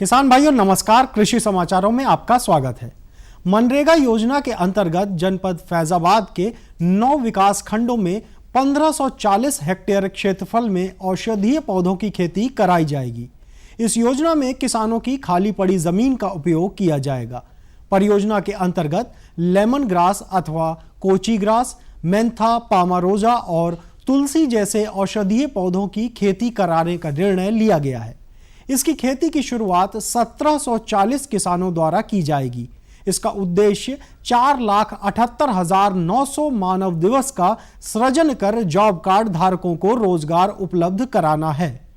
किसान भाइयों नमस्कार। कृषि समाचारों में आपका स्वागत है। मनरेगा योजना के अंतर्गत जनपद फैजाबाद के 9 विकास खंडों में 1540 हेक्टेयर क्षेत्रफल में औषधीय पौधों की खेती कराई जाएगी। इस योजना में किसानों की खाली पड़ी जमीन का उपयोग किया जाएगा। परियोजना के अंतर्गत लेमन ग्रास अथवा कोची ग्रास, मेंथा, पामारोजा और तुलसी जैसे औषधीय पौधों की खेती कराने का निर्णय लिया गया है। इसकी खेती की शुरुआत 1740 किसानों द्वारा की जाएगी। इसका उद्देश्य 4,78,900 मानव दिवस का सृजन कर जॉब कार्ड धारकों को रोजगार उपलब्ध कराना है।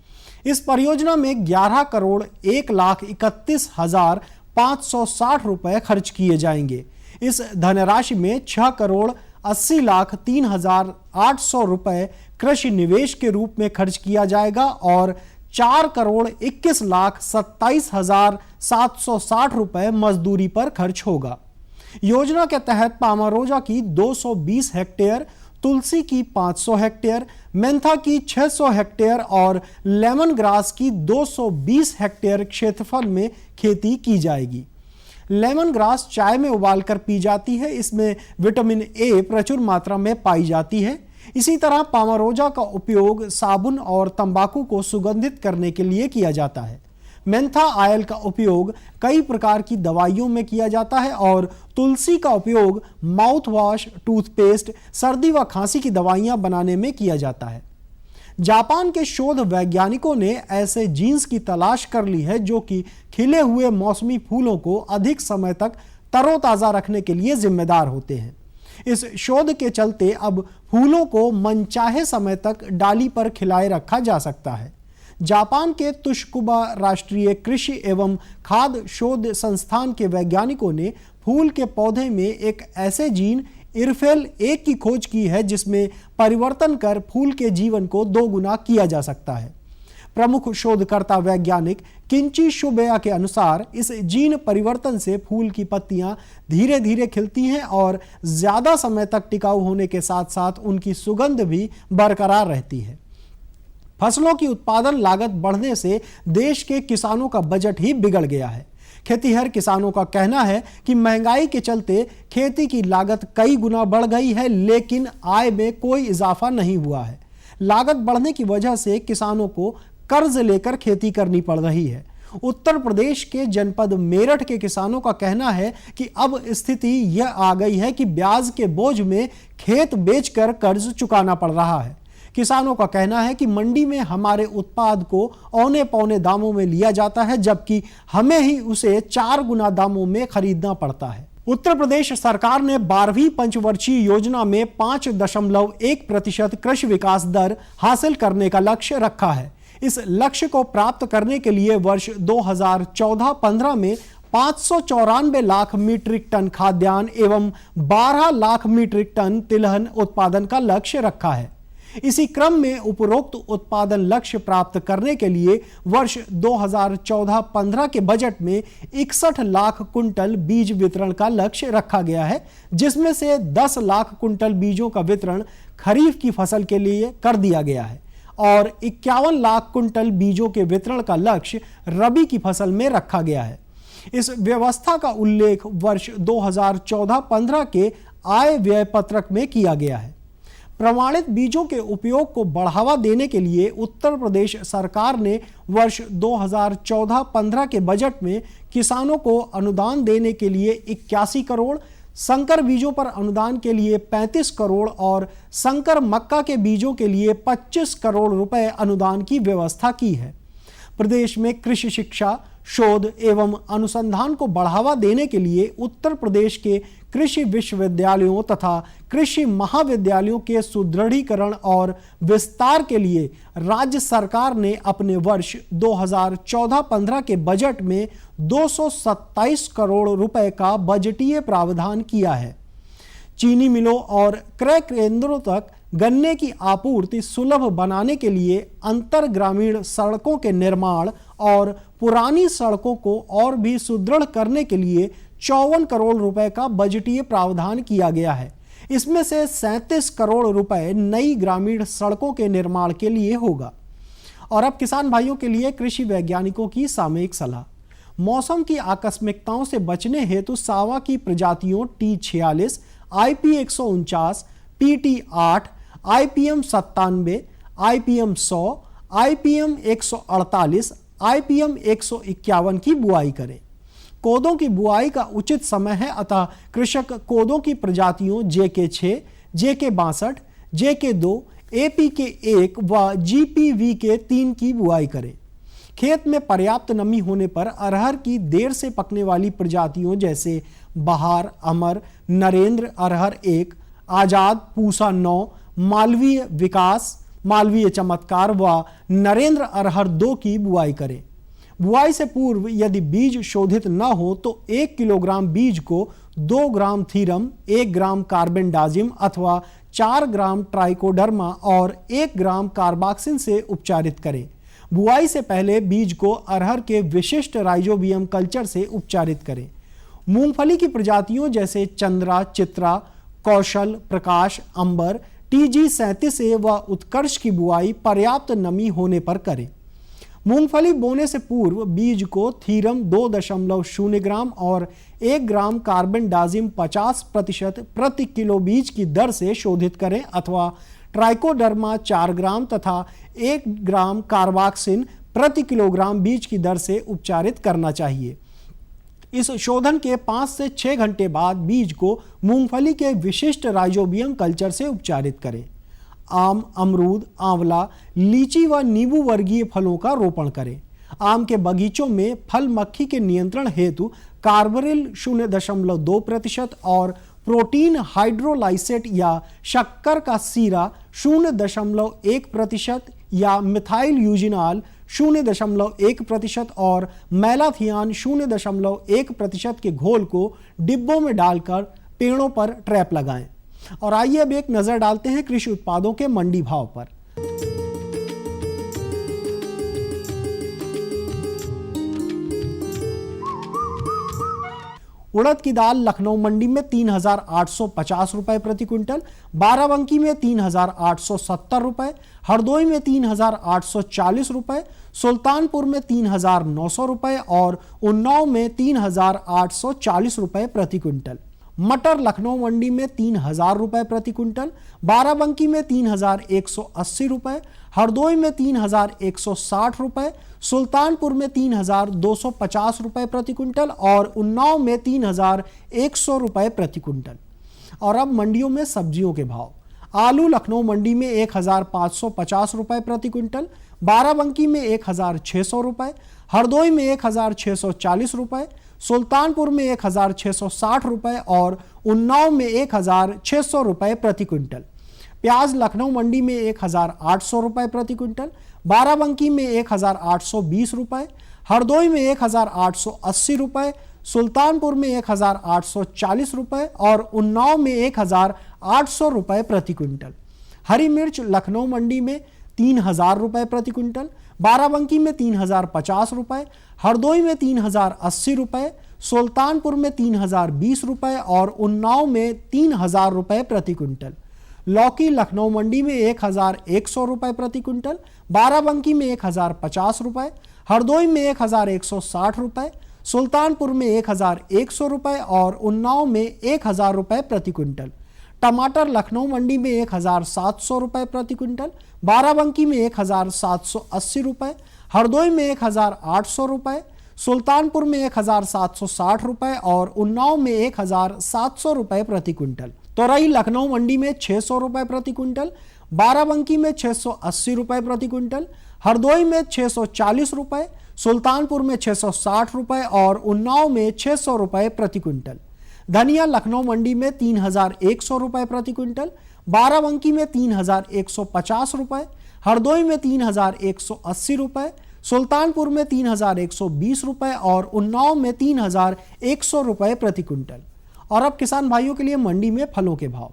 इस परियोजना में 11 करोड़ 1,31,560 रुपए खर्च किए जाएंगे। इस धनराशि में 6 करोड़ 80,03,800 रुपए कृषि निवेश के रूप में खर्च किया जाएगा और 4 करोड़ 21,27,760 रुपए मजदूरी पर खर्च होगा। योजना के तहत पामारोजा की 220 हेक्टेयर, तुलसी की 500 हेक्टेयर, मेंथा की 600 हेक्टेयर और लेमन ग्रास की 220 हेक्टेयर क्षेत्रफल में खेती की जाएगी। लेमन ग्रास चाय में उबालकर पी जाती है। इसमें विटामिन ए प्रचुर मात्रा में पाई जाती है। इसी तरह पामारोजा का उपयोग साबुन और तंबाकू को सुगंधित करने के लिए किया जाता है। मेंथा ऑयल का उपयोग कई प्रकार की दवाइयों में किया जाता है और तुलसी का उपयोग माउथ वॉश, टूथपेस्ट, सर्दी व खांसी की दवाइयां बनाने में किया जाता है। जापान के शोध वैज्ञानिकों ने ऐसे जीन्स की तलाश कर ली है जो कि खिले हुए मौसमी फूलों को अधिक समय तक तरोताजा रखने के लिए जिम्मेदार होते हैं। इस शोध के चलते अब फूलों को मनचाहे समय तक डाली पर खिलाए रखा जा सकता है। जापान के तुशकुबा राष्ट्रीय कृषि एवं खाद्य शोध संस्थान के वैज्ञानिकों ने फूल के पौधे में एक ऐसे जीन इरफेल 1 की खोज की है जिसमें परिवर्तन कर फूल के जीवन को 2 गुना किया जा सकता है। प्रमुख शोधकर्ता वैज्ञानिक किंची शुबेया के अनुसार इस जीन परिवर्तन से फूल की पत्तियां धीरे धीरे खिलती हैं और ज्यादा समय तक टिकाऊ होने के साथ साथ उनकी सुगंध भी बरकरार रहती है। फसलों की उत्पादन लागत बढ़ने से देश के किसानों का बजट ही बिगड़ गया है। खेतीहर किसानों का कहना है कि महंगाई के चलते खेती की लागत कई गुना बढ़ गई है, लेकिन आय में कोई इजाफा नहीं हुआ है। लागत बढ़ने की वजह से किसानों को कर्ज लेकर खेती करनी पड़ रही है। उत्तर प्रदेश के जनपद मेरठ के किसानों का कहना है कि अब स्थिति यह आ गई है कि ब्याज के बोझ में खेत बेचकर कर्ज चुकाना पड़ रहा है। किसानों का कहना है कि मंडी में हमारे उत्पाद को औने पौने दामों में लिया जाता है, जबकि हमें ही उसे 4 गुना दामों में खरीदना पड़ता है। उत्तर प्रदेश सरकार ने 12वीं पंचवर्षीय योजना में 5.1% कृषि विकास दर हासिल करने का लक्ष्य रखा है। इस लक्ष्य को प्राप्त करने के लिए वर्ष 2014-15 में 594 लाख मीट्रिक टन खाद्यान्न एवं 12 लाख मीट्रिक टन तिलहन उत्पादन का लक्ष्य रखा है। इसी क्रम में उपरोक्त उत्पादन लक्ष्य प्राप्त करने के लिए वर्ष 2014-15 के बजट में 61 लाख कुंटल बीज वितरण का लक्ष्य रखा गया है, जिसमें से 10 लाख कुंटल बीजों का वितरण खरीफ की फसल के लिए कर दिया गया है और 51 लाख कुंटल बीजों के वितरण का लक्ष्य रबी की फसल में रखा गया है। इस व्यवस्था का उल्लेख वर्ष 2014-15 के आय व्यय पत्रक में किया गया है। प्रमाणित बीजों के उपयोग को बढ़ावा देने के लिए उत्तर प्रदेश सरकार ने वर्ष 2014-15 के बजट में किसानों को अनुदान देने के लिए 81 करोड़, संकर बीजों पर अनुदान के लिए 35 करोड़ और संकर मक्का के बीजों के लिए 25 करोड़ रुपए अनुदान की व्यवस्था की है। प्रदेश में कृषि शिक्षा, शोध एवं अनुसंधान को बढ़ावा देने के लिए उत्तर प्रदेश के कृषि विश्वविद्यालयों तथा कृषि महाविद्यालयों के सुदृढ़ीकरण और विस्तार के लिए राज्य सरकार ने अपने वर्ष 2014-15 के बजट में 227 करोड़ रुपए का बजटीय प्रावधान किया है। चीनी मिलों और क्रय केंद्रों तक गन्ने की आपूर्ति सुलभ बनाने के लिए अंतर ग्रामीण सड़कों के निर्माण और पुरानी सड़कों को और भी सुदृढ़ करने के लिए 54 करोड़ रुपए का बजटीय प्रावधान किया गया है। इसमें से 37 करोड़ रुपए नई ग्रामीण सड़कों के निर्माण के लिए होगा। और अब किसान भाइयों के लिए कृषि वैज्ञानिकों की सामयिक सलाह। मौसम की आकस्मिकताओं से बचने हेतु सावा की प्रजातियों T46, IP 149, PT 8, IPM 97, IPM 100, IPM 148, IPM 151 की बुआई करें। कोदों की बुआई का उचित समय है, अतः कृषक कोदों की प्रजातियों JK6, JK62, JK2, APK1 व GPVK3 की बुआई करें। खेत में पर्याप्त नमी होने पर अरहर की देर से पकने वाली प्रजातियों जैसे बहार, अमर, नरेंद्र अरहर 1, आजाद, पूसा 9, मालवीय विकास, मालवीय चमत्कार व नरेंद्र अरहर 2 की बुआई करें। बुआई से पूर्व यदि बीज शोधित न हो तो 1 किलोग्राम बीज को 2 ग्राम थीरम, 1 ग्राम कार्बेंडाजिम अथवा 4 ग्राम ट्राइकोडर्मा और 1 ग्राम कार्बाक्सिन से उपचारित करें। बुआई से पहले बीज को अरहर के विशिष्ट राइजोबियम कल्चर से उपचारित करें। मूंगफली की प्रजातियों जैसे चंद्रा, चित्रा, कौशल, प्रकाश, अंबर, TG 37A व उत्कर्ष की बुआई पर्याप्त नमी होने पर करें। मूंगफली बोने से पूर्व बीज को थीरम 2.0 ग्राम और 1 ग्राम कार्बेंडाजिम 50% प्रति किलो बीज की दर से शोधित करें अथवा ट्राइकोडर्मा 4 ग्राम तथा 1 ग्राम कार्बाक्सिन प्रति किलोग्राम बीज की दर से उपचारित करना चाहिए। इस शोधन के 5 से 6 घंटे बाद बीज को मूंगफली के विशिष्ट राइजोबियम कल्चर से उपचारित करें। आम, अमरूद, आंवला, लीची व नींबू वर्गीय फलों का रोपण करें। आम के बगीचों में फल मक्खी के नियंत्रण हेतु कार्बरिल 0.2% और प्रोटीन हाइड्रोलाइसेट या शक्कर का सीरा 0.1% या मिथाइल यूजिनाल 0.1% और मैलाथियान 0.1% के घोल को डिब्बों में डालकर पेड़ों पर ट्रैप लगाएं। और आइए अब एक नजर डालते हैं कृषि उत्पादों के मंडी भाव पर। उड़द की दाल लखनऊ मंडी में 3,850 रुपए प्रति क्विंटल, बाराबंकी में 3,870 रुपए, हरदोई में 3,840 रुपए, सुल्तानपुर में 3,900 रुपए और उन्नाव में 3,840 रुपए प्रति क्विंटल। मटर लखनऊ मंडी में 3,000 रुपए प्रति क्विंटल, बाराबंकी में 3,180 रुपए, हरदोई में 3,160 रुपए, सुल्तानपुर में 3,250 रुपए प्रति क्विंटल और उन्नाव में 3,100 रुपए प्रति क्विंटल। और अब मंडियों में सब्जियों के भाव। आलू लखनऊ मंडी में 1,550 रुपए प्रति क्विंटल, बाराबंकी में 1,600 रुपए, हरदोई में 1,640 रुपए, सुल्तानपुर में 1,660 रुपए और उन्नाव में 1,600 रुपए प्रति क्विंटल। प्याज लखनऊ मंडी में 1,800 रुपए प्रति क्विंटल, बाराबंकी में 1,820 रुपए, हरदोई में 1,880 रुपए, सुल्तानपुर में 1,840 रुपए और उन्नाव में 1,800 रुपए प्रति क्विंटल। हरी मिर्च लखनऊ मंडी में 3,000 रुपए प्रति क्विंटल, बाराबंकी में 3,050 रुपए, हरदोई में 3,080 रुपए, सुल्तानपुर में 3,020 रुपए और उन्नाव में 3,000 रुपए प्रति क्विंटल। लौकी लखनऊ मंडी में 1,100 रुपए प्रति क्विंटल, बाराबंकी में 1,050 रुपए, हरदोई में 1,160 रुपए, सुल्तानपुर में 1,100 रुपए और उन्नाव में 1,000 रुपए प्रति क्विंटल। टमाटर लखनऊ मंडी में 1,700 रुपए प्रति क्विंटल, बाराबंकी में 1,780 रुपए, हरदोई में 1,800 रुपए, सुल्तानपुर में 1,760 रुपए और उन्नाव में 1,700 रुपए प्रति क्विंटल। तोरई लखनऊ मंडी में 600 रुपए प्रति क्विंटल, बाराबंकी में 680 रुपए प्रति क्विंटल, हरदोई में 640 रुपए, सुल्तानपुर में 660 रुपए और उन्नाव में 600 रुपए प्रति क्विंटल। धनिया लखनऊ मंडी में 3,100 रुपए प्रति क्विंटल, बाराबंकी में 3,150 रुपए, हरदोई में 3,180 रुपए, सुल्तानपुर में 3,120 रुपए और उन्नाव में 3,100 रुपए प्रति क्विंटल। और अब किसान भाइयों के लिए मंडी में फलों के भाव।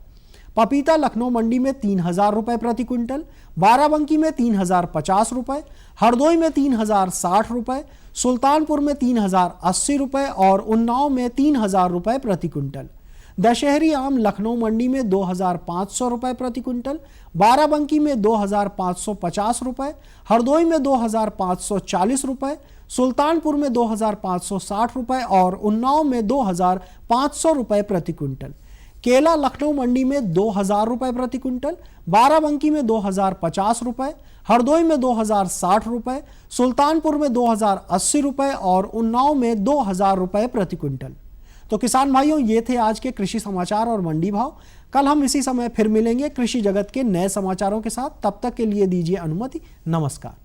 पपीता लखनऊ मंडी में 3,000 रुपए प्रति क्विंटल, बाराबंकी में 3,050 रुपए, हरदोई में 3,060 रुपए, सुल्तानपुर में 3,080 रुपए और उन्नाव में 3,000 रुपए प्रति क्विंटल। दशहरी आम लखनऊ मंडी में 2,500 रुपए प्रति क्विंटल, बाराबंकी में 2,550 रुपए, हरदोई में 2,540 रुपए, सुल्तानपुर में 2,560 रुपए और उन्नाव में 2,500 रुपए प्रति क्विंटल। केला लखनऊ मंडी में 2,000 रुपए प्रति क्विंटल, बाराबंकी में 2,050 रुपए, हरदोई में 2,060 रुपए, सुल्तानपुर में 2,080 रुपए और उन्नाव में 2,000 रुपए प्रति क्विंटल। तो किसान भाइयों, ये थे आज के कृषि समाचार और मंडी भाव। कल हम इसी समय फिर मिलेंगे कृषि जगत के नए समाचारों के साथ। तब तक के लिए दीजिए अनुमति। नमस्कार।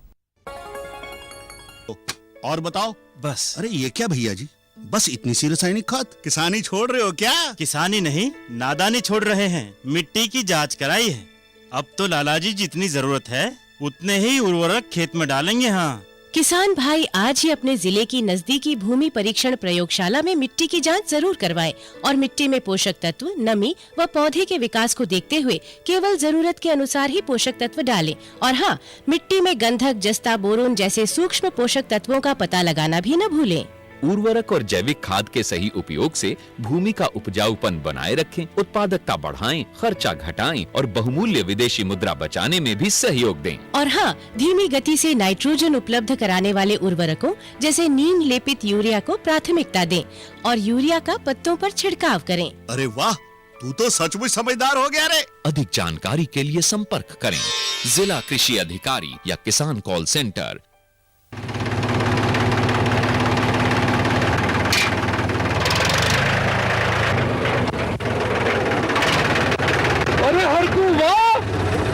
और बताओ। बस। अरे ये क्या भैया जी, बस इतनी सी रासायनिक खाद? किसानी छोड़ रहे हो क्या? किसानी नहीं, नादानी छोड़ रहे हैं। मिट्टी की जांच कराई है। अब तो लालाजी जितनी जरूरत है उतने ही उर्वरक खेत में डालेंगे। हाँ किसान भाई आज ही अपने जिले की नजदीकी भूमि परीक्षण प्रयोगशाला में मिट्टी की जांच जरूर करवाएं और मिट्टी में पोषक तत्व, नमी व पौधे के विकास को देखते हुए केवल जरूरत के अनुसार ही पोषक तत्व डालें। और हाँ, मिट्टी में गंधक, जस्ता, बोरोन जैसे सूक्ष्म पोषक तत्वों का पता लगाना भी न भूलें। उर्वरक और जैविक खाद के सही उपयोग से भूमि का उपजाऊपन बनाए रखें, उत्पादकता बढ़ाएं, खर्चा घटाएं और बहुमूल्य विदेशी मुद्रा बचाने में भी सहयोग दें। और हाँ, धीमी गति से नाइट्रोजन उपलब्ध कराने वाले उर्वरकों जैसे नीम लेपित यूरिया को प्राथमिकता दें और यूरिया का पत्तों पर छिड़काव करें। अरे वाह, तू तो सचमुच समझदार हो गया रे। अधिक जानकारी के लिए संपर्क करें जिला कृषि अधिकारी या किसान कॉल सेंटर।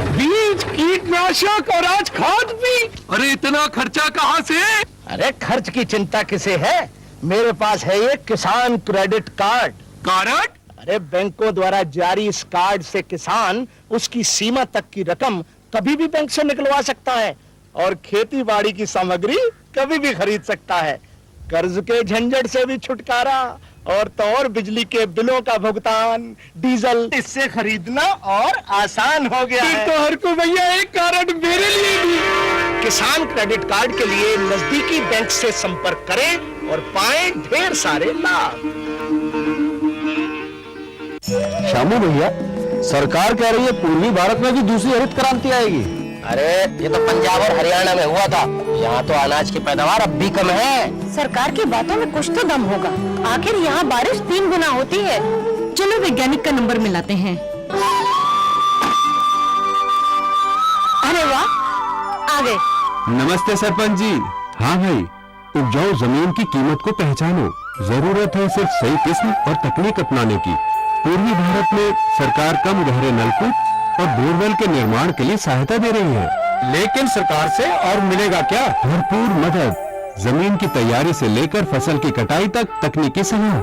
बीज, कीटनाशक और आज खाद भी। अरे इतना खर्चा कहाँ से? अरे खर्च की चिंता किसे है, मेरे पास है ये किसान क्रेडिट कार्ड। कार्ड? अरे बैंकों द्वारा जारी इस कार्ड से किसान उसकी सीमा तक की रकम कभी भी बैंक से निकलवा सकता है और खेती बाड़ी की सामग्री कभी भी खरीद सकता है। कर्ज के झंझट से भी छुटकारा और तो और बिजली के बिलों का भुगतान, डीजल इससे खरीदना और आसान हो गया है। तो हर को भैया एक कार्ड मेरे लिए भी। किसान क्रेडिट कार्ड के लिए नजदीकी बैंक से संपर्क करें और पाएं ढेर सारे लाभ। शामू भैया, सरकार कह रही है पूर्वी भारत में भी दूसरी हरित क्रांति आएगी। अरे ये तो पंजाब और हरियाणा में हुआ था, यहाँ तो अनाज की पैदावार अब भी कम है। सरकार की बातों में कुछ तो दम होगा। आखिर यहाँ बारिश 3 गुना होती है। चलो वैज्ञानिक का नंबर मिलाते हैं। अरे वाह, आ गए। नमस्ते सरपंच जी। हाँ भाई, उपजाऊ जमीन की कीमत को पहचानो। जरूरत है सिर्फ सही किस्म और तकनीक अपनाने की। पूर्वी भारत में सरकार कम गहरे नलकूप और बोरवेल के निर्माण के लिए सहायता दे रही है। लेकिन सरकार से और मिलेगा क्या? भरपूर मदद, जमीन की तैयारी से लेकर फसल की कटाई तक तकनीकी सलाह।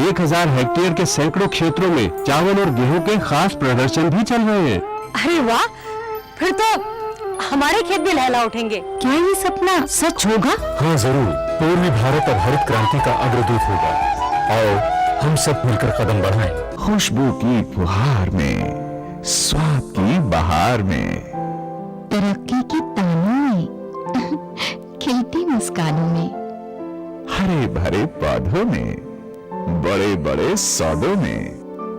1,000 हेक्टेयर के सैकड़ों क्षेत्रों में चावल और गेहूं के खास प्रदर्शन भी चल रहे हैं। अरे वाह, फिर तो हमारे खेत भी लहला उठेंगे। क्या ये सपना सच होगा? हाँ जरूर, पूर्वी भारत अब हरित क्रांति का अग्रदूत होगा। आओ हम सब मिलकर कदम बढ़ाएं। खुशबू की फुहार में, स्वाद की बहार में, तरक्की की तानों में, खिलती मुस्कानों में, हरे भरे पौधों में, बड़े बड़े सौदों में,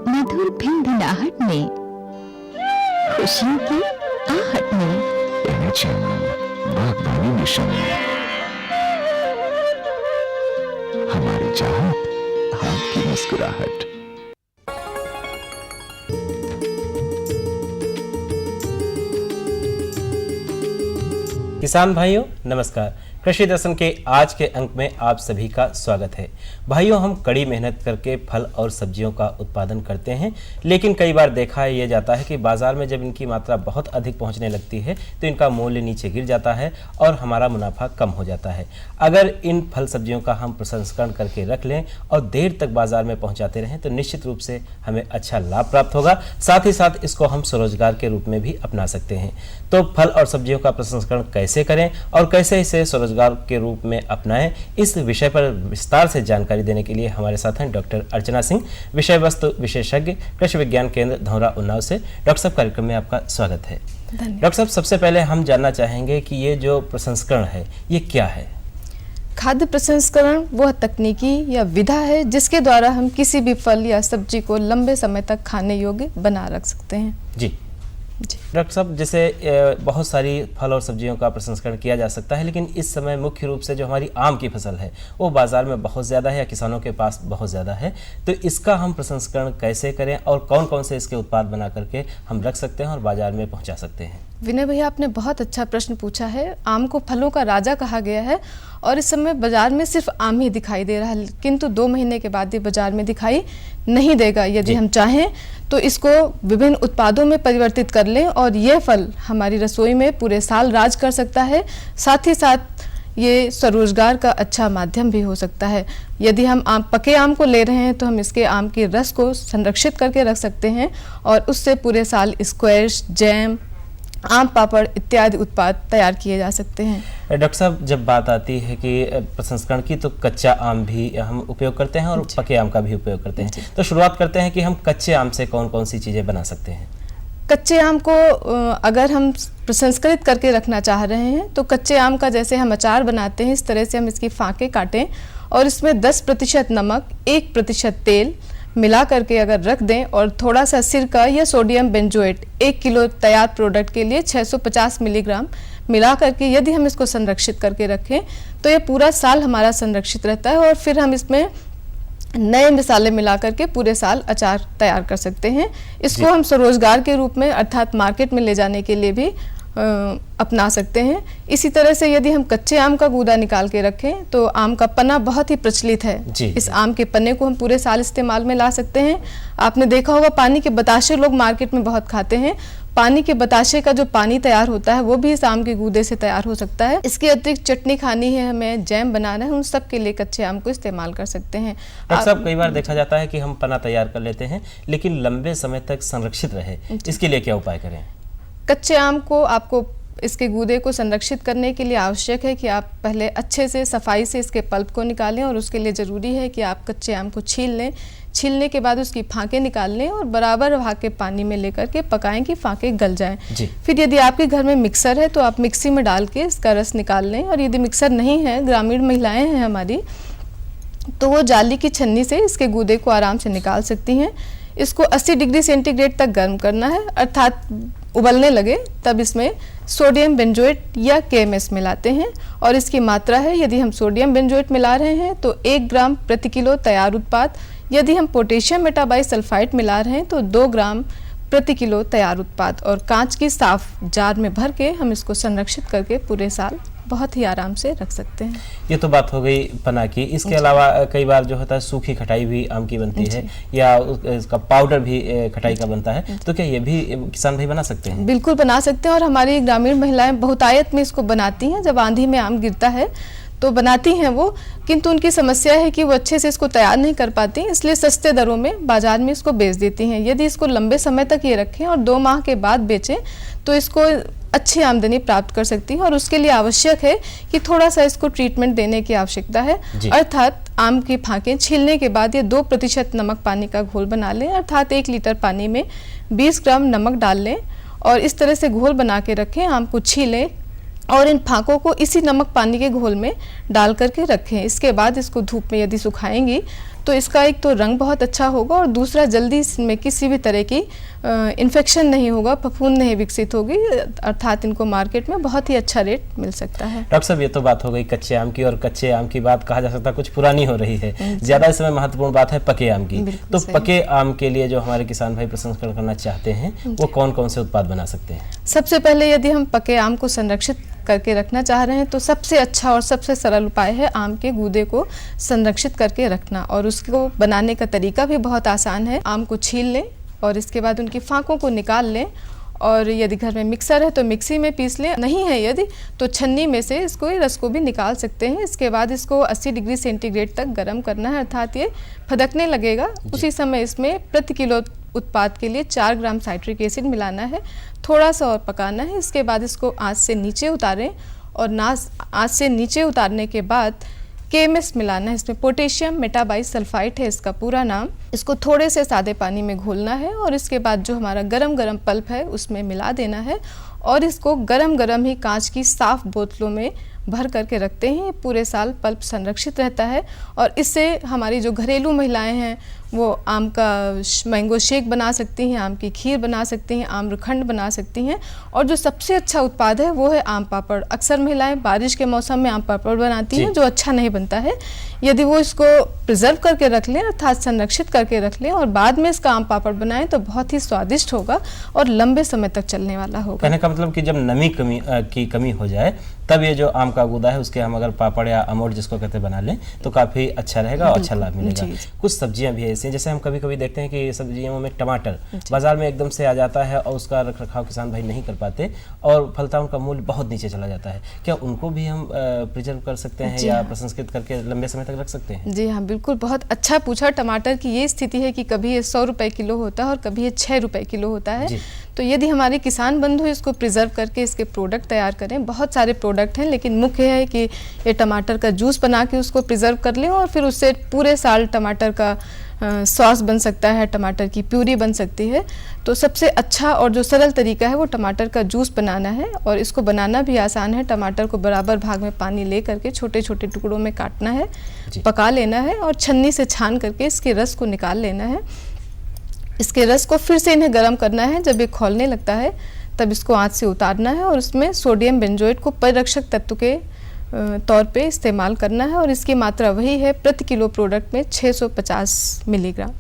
मधुर भिनभिनाहट में, खुशियों की आहट में, बागबानी मिशन, हमारी चाहत, आपकी मुस्कुराहट। किसान भाइयों नमस्कार। कृषि दर्शन के आज के अंक में आप सभी का स्वागत है। भाइयों, हम कड़ी मेहनत करके फल और सब्जियों का उत्पादन करते हैं, लेकिन कई बार देखा ये जाता है कि बाजार में जब इनकी मात्रा बहुत अधिक पहुंचने लगती है तो इनका मूल्य नीचे गिर जाता है और हमारा मुनाफा कम हो जाता है। अगर इन फल सब्जियों का हम प्रसंस्करण करके रख लें और देर तक बाजार में पहुँचाते रहें तो निश्चित रूप से हमें अच्छा लाभ प्राप्त होगा। साथ ही साथ इसको हम स्वरोजगार के रूप में भी अपना सकते हैं। तो फल और सब्जियों का प्रसंस्करण कैसे करें और कैसे इसे स्वरोजगार के रूप में अपनाएं, इस विषय पर विस्तार से जानकारी देने के लिए हमारे साथ हैं डॉक्टर अर्चना सिंह, विषय वस्तु विशेषज्ञ, कृषि विज्ञान केंद्र धौरा उन्नाव से। डॉक्टर साहब, कार्यक्रम में आपका स्वागत है। धन्यवाद। डॉक्टर साहब, सबसे पहले हम जानना चाहेंगे कि ये जो प्रसंस्करण है ये क्या है? खाद्य प्रसंस्करण वह तकनीकी या विधा है जिसके द्वारा हम किसी भी फल या सब्जी को लंबे समय तक खाने योग्य बना रख सकते हैं। जी डॉक्टर साहब, जैसे बहुत सारी फल और सब्जियों का प्रसंस्करण किया जा सकता है, लेकिन इस समय मुख्य रूप से जो हमारी आम की फसल है वो बाजार में बहुत ज़्यादा है या किसानों के पास बहुत ज़्यादा है, तो इसका हम प्रसंस्करण कैसे करें और कौन कौन से इसके उत्पाद बना करके हम रख सकते हैं और बाजार में पहुंचा सकते हैं? विनय भैया, आपने बहुत अच्छा प्रश्न पूछा है। आम को फलों का राजा कहा गया है और इस समय बाजार में सिर्फ आम ही दिखाई दे रहा है, किंतु 2 महीने के बाद ये बाजार में दिखाई नहीं देगा। यदि हम चाहें तो इसको विभिन्न उत्पादों में परिवर्तित कर लें और यह फल हमारी रसोई में पूरे साल राज कर सकता है। साथ ही साथ ये स्वरोजगार का अच्छा माध्यम भी हो सकता है। यदि हम पके आम को ले रहे हैं तो हम इसके आम के रस को संरक्षित करके रख सकते हैं और उससे पूरे साल स्क्वैश, जैम, आम पापड़ इत्यादि उत्पाद तैयार किए जा सकते हैं। डॉक्टर साहब, जब बात आती है कि प्रसंस्करण की, तो कच्चा आम भी हम उपयोग करते हैं और पके आम का भी उपयोग करते हैं। तो शुरुआत करते हैं कि हम कच्चे आम से कौन कौन सी चीज़ें बना सकते हैं। कच्चे आम को अगर हम प्रसंस्कृत करके रखना चाह रहे हैं तो कच्चे आम का जैसे हम अचार बनाते हैं इस तरह से हम इसकी फांके काटें और इसमें 10% नमक, 1% तेल मिला करके अगर रख दें और थोड़ा सा सिरका या सोडियम बेंजोएट 1 किलो तैयार प्रोडक्ट के लिए 650 मिलीग्राम मिला करके यदि हम इसको संरक्षित करके रखें तो ये पूरा साल हमारा संरक्षित रहता है और फिर हम इसमें नए मसाले मिला करके पूरे साल अचार तैयार कर सकते हैं। इसको हम स्वरोजगार के रूप में अर्थात मार्केट में ले जाने के लिए भी अपना सकते हैं। इसी तरह से यदि हम कच्चे आम का गूदा निकाल के रखें तो आम का पन्ना बहुत ही प्रचलित है। इस आम के पन्ने को हम पूरे साल इस्तेमाल में ला सकते हैं। आपने देखा होगा पानी के बताशे लोग मार्केट में बहुत खाते हैं। पानी के बताशे का जो पानी तैयार होता है वो भी इस आम के गूदे से तैयार हो सकता है। इसके अतिरिक्त चटनी खानी है, हमें जैम बनाना है, उन सब के लिए कच्चे आम को इस्तेमाल कर सकते हैं। डॉक्टर साहब, कई बार देखा जाता है कि हम पन्ना तैयार कर लेते हैं लेकिन लंबे समय तक संरक्षित रहे, इसके लिए क्या उपाय करें? कच्चे आम को आपको इसके गूदे को संरक्षित करने के लिए आवश्यक है कि आप पहले अच्छे से सफाई से इसके पल्प को निकालें और उसके लिए ज़रूरी है कि आप कच्चे आम को छील लें। छीलने के बाद उसकी फांके निकाल लें और बराबर भाग के पानी में लेकर के पकाएं कि फांके गल जाएं। फिर यदि आपके घर में मिक्सर है तो आप मिक्सी में डाल के इसका रस निकाल लें और यदि मिक्सर नहीं है, ग्रामीण महिलाएं हैं हमारी, तो वो जाली की छन्नी से इसके गूदे को आराम से निकाल सकती हैं। इसको 80 डिग्री सेंटीग्रेड तक गर्म करना है, अर्थात उबलने लगे तब इसमें सोडियम बेंजोएट या KMS मिलाते हैं और इसकी मात्रा है, यदि हम सोडियम बेंजोएट मिला रहे हैं तो 1 ग्राम प्रति किलो तैयार उत्पाद, यदि हम पोटेशियम मेटाबाइसल्फाइड मिला रहे हैं तो 2 ग्राम प्रति किलो तैयार उत्पाद। और कांच की साफ जार में भर के हम इसको संरक्षित करके पूरे साल बहुत ही आराम से रख सकते हैं। ये तो बात हो गई पन्ना की। इसके अलावा कई बार जो होता है सूखी खटाई भी आम की बनती है या इसका पाउडर भी खटाई का बनता है, तो क्या ये भी किसान भाई बना सकते हैं? बिल्कुल बना सकते हैं और हमारी ग्रामीण महिलाएं बहुतायत में इसको बनाती हैं। जब आंधी में आम गिरता है तो बनाती हैं वो, किंतु उनकी समस्या है कि वो अच्छे से इसको तैयार नहीं कर पाती, इसलिए सस्ते दरों में बाजार में इसको बेच देती हैं। यदि इसको लंबे समय तक ये रखें और 2 माह के बाद बेचें तो इसको अच्छी आमदनी प्राप्त कर सकती है और उसके लिए आवश्यक है कि थोड़ा सा इसको ट्रीटमेंट देने की आवश्यकता है। अर्थात आम की फांकें छीलने के बाद ये 2% नमक पानी का घोल बना लें, अर्थात 1 लीटर पानी में 20 ग्राम नमक डाल लें और इस तरह से घोल बना के रखें। आम को छीलें और इन फांकों को इसी नमक पानी के घोल में डाल करके रखें। इसके बाद इसको धूप में यदि सुखाएंगी तो इसका एक तो रंग बहुत अच्छा होगा और दूसरा जल्दी इसमें किसी भी तरह की इन्फेक्शन नहीं होगा, फफूंद नहीं विकसित होगी, अर्थात इनको मार्केट में बहुत ही अच्छा रेट मिल सकता है। डॉक्टर साहब, ये तो बात हो गई कच्चे आम की और कच्चे आम की बात कहा जा सकता है कुछ पुरानी हो रही है। ज्यादा इस समय महत्वपूर्ण बात है पके आम की। तो पके आम के लिए जो हमारे किसान भाई प्रसंस्करण करना चाहते हैं वो कौन कौन से उत्पाद बना सकते हैं? सबसे पहले यदि हम पके आम को संरक्षित करके रखना चाह रहे हैं तो सबसे अच्छा और सबसे सरल उपाय है आम के गूदे को संरक्षित करके रखना और उसको बनाने का तरीका भी बहुत आसान है। आम को छील लें और इसके बाद उनकी फांकों को निकाल लें और यदि घर में मिक्सर है तो मिक्सी में पीस लें, नहीं है यदि तो छन्नी में से इसको रस को भी निकाल सकते हैं। इसके बाद इसको 80 डिग्री सेंटीग्रेड तक गर्म करना है, अर्थात ये फदकने लगेगा। उसी समय इसमें प्रति किलो उत्पाद के लिए 4 ग्राम साइट्रिक एसिड मिलाना है, थोड़ा सा और पकाना है। इसके बाद इसको आंच से नीचे उतारें और आंच से नीचे उतारने के बाद KMS मिलाना है। इसमें पोटेशियम मेटाबाइसल्फाइड है इसका पूरा नाम। इसको थोड़े से सादे पानी में घोलना है और इसके बाद जो हमारा गरम पल्प है उसमें मिला देना है और इसको गरम ही कांच की साफ बोतलों में भर करके रखते हैं, ये पूरे साल पल्प संरक्षित रहता है। और इससे हमारी जो घरेलू महिलाएं हैं वो आम का मैंगो शेक बना सकती हैं, आम की खीर बना सकती हैं, आम्रखंड बना सकती हैं। और जो सबसे अच्छा उत्पाद है वो है आम पापड़। अक्सर महिलाएं बारिश के मौसम में आम पापड़ बनाती हैं जो अच्छा नहीं बनता है। यदि वो इसको प्रिजर्व करके रख लें अर्थात संरक्षित करके रख लें और बाद में इसका आम पापड़ बनाएं तो बहुत ही स्वादिष्ट होगा और लंबे समय तक चलने वाला होगा। कहने का मतलब कि जब नमी की कमी हो जाए तब ये जो आम का गूदा है उसके हम अगर पापड़ या अमोट जिसको कहते हैं बना लें तो काफ़ी अच्छा रहेगा और अच्छा लाभ मिलेगा। कुछ सब्जियां भी ऐसी हैं, जैसे हम कभी कभी देखते हैं कि सब्जियों में टमाटर बाजार में एकदम से आ जाता है और उसका रख रखाव किसान भाई नहीं कर पाते और फलता उनका मूल्य बहुत नीचे चला जाता है। क्या उनको भी हम प्रिजर्व कर सकते हैं या प्रसंस्कृत करके लंबे समय तक रख सकते हैं? जी हाँ, बिल्कुल, बहुत अच्छा पूछा। टमाटर की ये स्थिति है कि कभी ये 100 रुपए किलो होता है और कभी ये 6 रुपए किलो होता है। तो यदि हमारे किसान बंधु इसको प्रिजर्व करके इसके प्रोडक्ट तैयार करें, बहुत सारे प्रोडक्ट हैं लेकिन मुख्य है कि ये टमाटर का जूस बना के उसको प्रिजर्व कर लें और फिर उससे पूरे साल टमाटर का सॉस बन सकता है, टमाटर की प्यूरी बन सकती है। तो सबसे अच्छा और जो सरल तरीका है वो टमाटर का जूस बनाना है और इसको बनाना भी आसान है। टमाटर को बराबर भाग में पानी ले करके छोटे छोटे टुकड़ों में काटना है, पका लेना है और छन्नी से छान करके इसके रस को निकाल लेना है। इसके रस को फिर से इन्हें गर्म करना है। जब ये खौलने लगता है तब इसको आंच से उतारना है और उसमें सोडियम बेंजोएट को परिरक्षक तत्व के तौर पे इस्तेमाल करना है और इसकी मात्रा वही है प्रति किलो प्रोडक्ट में 650 मिलीग्राम।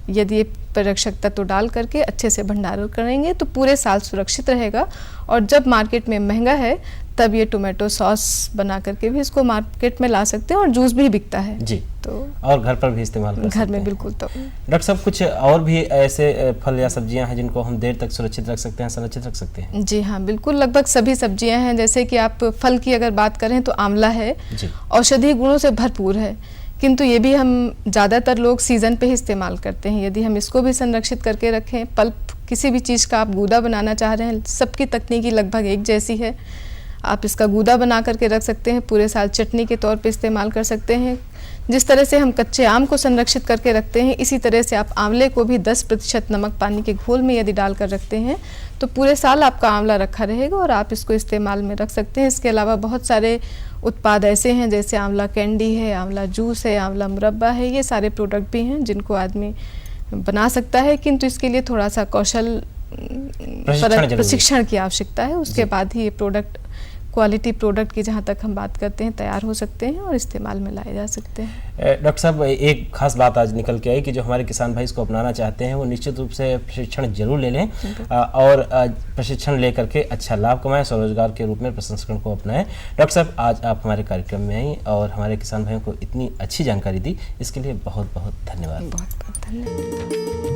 यदि ये परिरक्षक तत्व डाल करके अच्छे से भंडारण करेंगे तो पूरे साल सुरक्षित रहेगा। और जब मार्केट में महंगा है तब ये टोमेटो सॉस बना करके भी इसको मार्केट में ला सकते हैं और जूस भी बिकता है जी। तो और घर पर भी इस्तेमाल कर सकते हैं। घर में बिल्कुल। तो डॉक्टर साहब कुछ और भी ऐसे फल या सब्जियां हैं जिनको हम देर तक सुरक्षित रख सकते हैं, संरक्षित रख सकते हैं? जी हाँ, बिल्कुल, लगभग सभी सब्जियां हैं। जैसे कि आप फल की अगर बात करें तो आंवला है, औषधीय गुणों से भरपूर है, किंतु ये भी हम ज़्यादातर लोग सीज़न पे ही इस्तेमाल करते हैं। यदि हम इसको भी संरक्षित करके रखें, पल्प किसी भी चीज़ का आप गूदा बनाना चाह रहे हैं, सबकी तकनीकी लगभग एक जैसी है। आप इसका गूदा बना करके रख सकते हैं, पूरे साल चटनी के तौर पे इस्तेमाल कर सकते हैं। जिस तरह से हम कच्चे आम को संरक्षित करके रखते हैं इसी तरह से आप आंवले को भी 10% नमक पानी के घोल में यदि डालकर रखते हैं तो पूरे साल आपका आंवला रखा रहेगा और आप इसको इस्तेमाल में रख सकते हैं। इसके अलावा बहुत सारे उत्पाद ऐसे हैं जैसे आंवला कैंडी है, आंवला जूस है, आंवला मुरब्बा है, ये सारे प्रोडक्ट भी हैं जिनको आदमी बना सकता है, किंतु इसके लिए थोड़ा सा कौशल प्रशिक्षण की आवश्यकता है। उसके बाद ही ये प्रोडक्ट, क्वालिटी प्रोडक्ट की जहाँ तक हम बात करते हैं, तैयार हो सकते हैं और इस्तेमाल में लाए जा सकते हैं। डॉक्टर साहब, एक खास बात आज निकल के आई कि जो हमारे किसान भाई इसको अपनाना चाहते हैं वो निश्चित रूप से प्रशिक्षण जरूर ले लें और प्रशिक्षण लेकर के अच्छा लाभ कमाएं, स्वरोजगार के रूप में प्रसंस्करण को अपनाएं। डॉक्टर साहब, आज आप हमारे कार्यक्रम में आई और हमारे किसान भाइयों को इतनी अच्छी जानकारी दी, इसके लिए बहुत बहुत धन्यवाद। बहुत बहुत धन्यवाद।